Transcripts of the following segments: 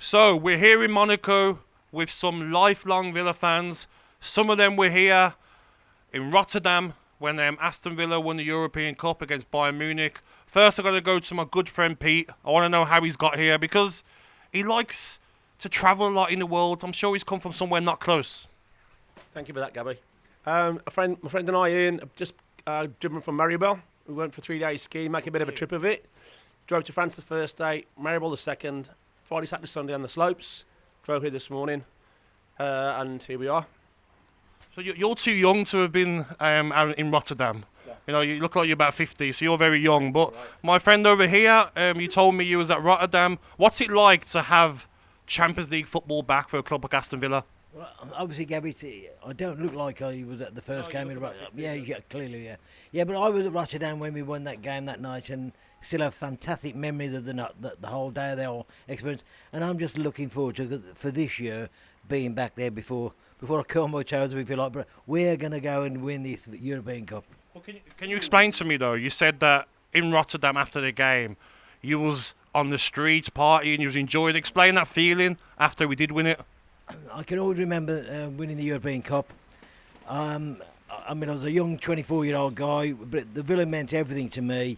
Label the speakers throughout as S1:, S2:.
S1: So we're here in Monaco with some lifelong Villa fans. Some of them were here in Rotterdam when Aston Villa won the European Cup against Bayern Munich. First, I've got to go to my good friend Pete. I want to know how he's got here because he likes to travel a lot in the world. I'm sure he's come from somewhere not close.
S2: Thank you for that, Gabby. My friend and I, Ian, have just driven from Maribel. We went for 3 days skiing, make a bit of a trip of it. Drove to France the first day, Maribel the second, Friday, Saturday, Sunday on the slopes. Drove here this morning, and here we are.
S1: So you're too young to have been out in Rotterdam. Yeah. You know, you look like you're about 50, so you're very young. But right. My friend over here, you told me you was at Rotterdam. What's it like to have Champions League football back for a club like Aston Villa?
S3: Well, obviously, Gabby, I don't look like I was at the first game in Rotterdam. Yeah, clearly, yeah. Yeah, but I was at Rotterdam when we won that game that night and still have fantastic memories of the whole day, the whole experience. And I'm just looking forward to, for this year, being back there before I curl my toes, if you like. But we're going to go and win this European Cup.
S1: Well, can you explain to me, though? You said that in Rotterdam after the game, you was on the streets partying, you was enjoying. Explain that feeling after we did win it.
S3: I can always remember winning the European Cup. I mean, I was a young 24-year-old guy, but the Villa meant everything to me,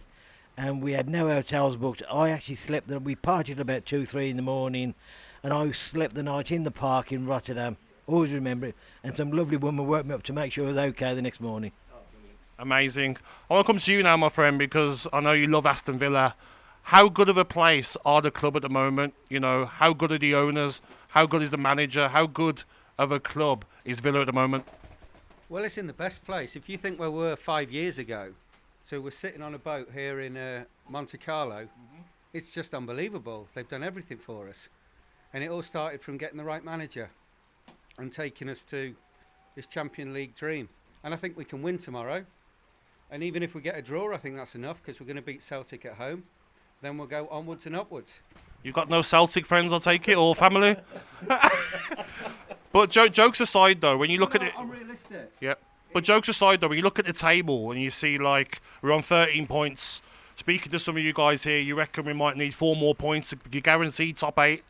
S3: and we had no hotels booked. I actually slept there. We partied about 2, 3 in the morning, and I slept the night in the park in Rotterdam. Always remember it. And some lovely woman woke me up to make sure I was okay the next morning.
S1: Amazing. I want to come to you now, my friend, because I know you love Aston Villa. How good of a place are the club at the moment? You know, how good are the owners? How good is the manager? How good of a club is Villa at the moment?
S4: Well, it's in the best place. If you think where we were 5 years ago, so we're sitting on a boat here in Monte Carlo, it's just unbelievable. They've done everything for us. And it all started from getting the right manager and taking us to this Champions League dream. And I think we can win tomorrow. And even if we get a draw, I think that's enough because we're going to beat Celtic at home. Then we'll go onwards and upwards.
S1: You got no Celtic friends, I'll take it, or family? But jokes aside, though, when you look at it...
S4: I'm realistic.
S1: Yeah. But jokes aside, though, when you look at the table and you see, like, we're on 13 points. Speaking to some of you guys here, you reckon we might need 4 more points to guarantee top 8.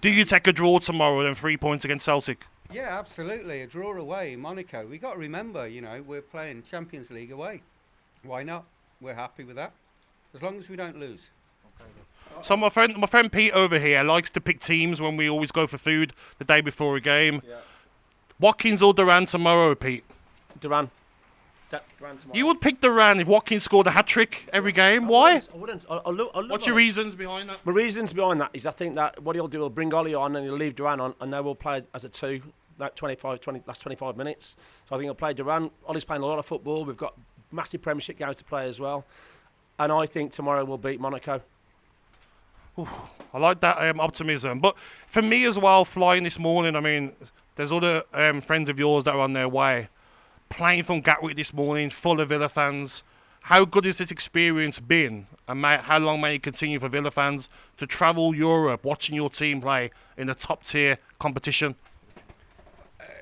S1: Do you take a draw tomorrow and 3 points against Celtic?
S4: Yeah, absolutely. A draw away in Monaco. We got to remember, you know, we're playing Champions League away. Why not? We're happy with that. As long as we don't lose.
S1: So my friend Pete over here likes to pick teams when we always go for food the day before a game. Yeah. Watkins or Duran tomorrow, Pete?
S2: Duran. Duran tomorrow.
S1: You would pick Duran if Watkins scored a hat-trick every game. Why?
S2: I wouldn't. I'll look
S1: What's your reasons behind that?
S2: My reasons behind that is I think that what he'll do, he'll bring Ollie on and he'll leave Duran on, and they will play as a 2, last 25 minutes. So I think he'll play Duran. Ollie's playing a lot of football. We've got massive Premiership games to play as well. And I think tomorrow we'll beat Monaco.
S1: Ooh, I like that optimism. But for me as well, flying this morning, I mean, there's other friends of yours that are on their way. Playing from Gatwick this morning, full of Villa fans. How good has this experience been? And how long may it continue for Villa fans to travel Europe, watching your team play in a top-tier competition?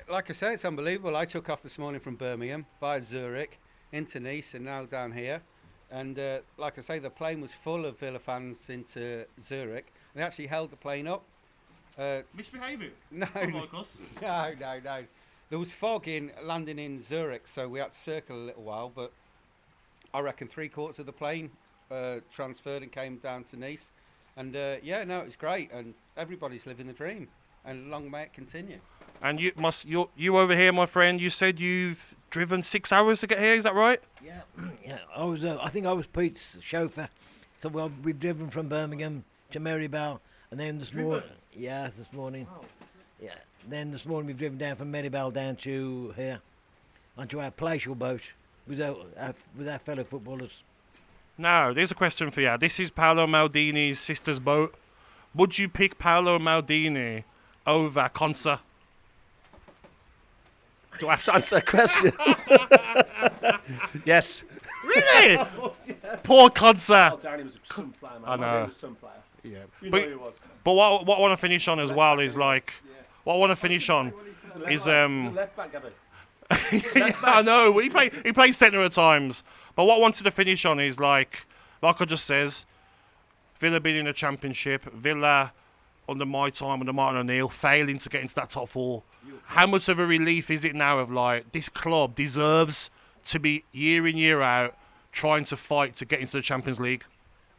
S4: Like I say, it's unbelievable. I took off this morning from Birmingham via Zurich into Nice and now down here. And like I say, the plane was full of Villa fans into Zurich. They actually held the plane up.
S1: Misbehaving?
S4: No,
S1: like us.
S4: No. There was fog landing in Zurich, so we had to circle a little while. But I reckon 3/4 of the plane transferred and came down to Nice. And it was great. And everybody's living the dream. And long may it continue.
S1: And you over here, my friend, you said you've driven 6 hours to get here, is that right?
S3: Yeah. I think I was Pete's chauffeur. So we've driven from Birmingham to Maribel, and then this morning. Yeah, this morning. Wow. Yeah. Then this morning we've driven down from Maribel down to here, onto our palatial boat with our fellow footballers.
S1: Now, there's a question for you. This is Paulo Maldini's sister's boat. Would you pick Paulo Maldini over Consa?
S2: Do I have to answer a question? Yes.
S1: Really? Poor Consa.
S2: Oh, Danny was a sunflower, man.
S1: I know.
S2: He was a sunflower.
S1: Yeah.
S2: You know he was.
S1: But what I want to finish on as well is like, what I want to finish on is
S2: left back, Gabby.
S1: Yeah, I know. He plays centre at times. But what I wanted to finish on is like I just says, Villa being in the Championship, Villa under my time, under Martin O'Neill, failing to get into that top four. How much of a relief is it now of like, this club deserves to be year in, year out, trying to fight to get into the Champions League?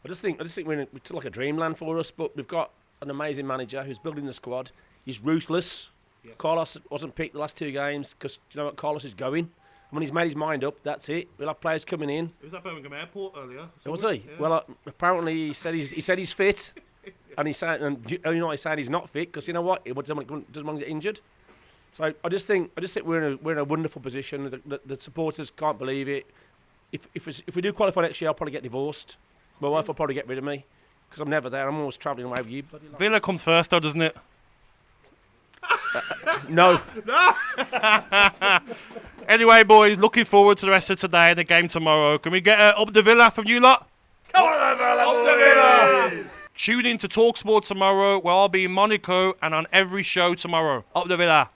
S2: I just think it's like a dreamland for us, but we've got an amazing manager who's building the squad. He's ruthless. Yes. Carlos wasn't picked the last 2 games because you know what, Carlos is going. And when he's made his mind up, that's it. We'll have players coming in.
S1: He was at Birmingham Airport earlier.
S2: Was he? Yeah. Well, apparently he said he's fit, and he's saying he's not fit because you know what, he doesn't want to get injured. So I just think we're in a wonderful position. The supporters can't believe it. If we do qualify next year, I'll probably get divorced. My wife will probably get rid of me because I'm never there. I'm always travelling away with you.
S1: Villa comes first, though, doesn't it?
S2: No.
S1: Anyway, boys, looking forward to the rest of today and the game tomorrow. Can we get up the Villa from you lot?
S2: Come on, Villa!
S1: Up the Villa! Tune in to talkSPORT tomorrow, where I'll be in Monaco and on every show tomorrow. Up the Villa!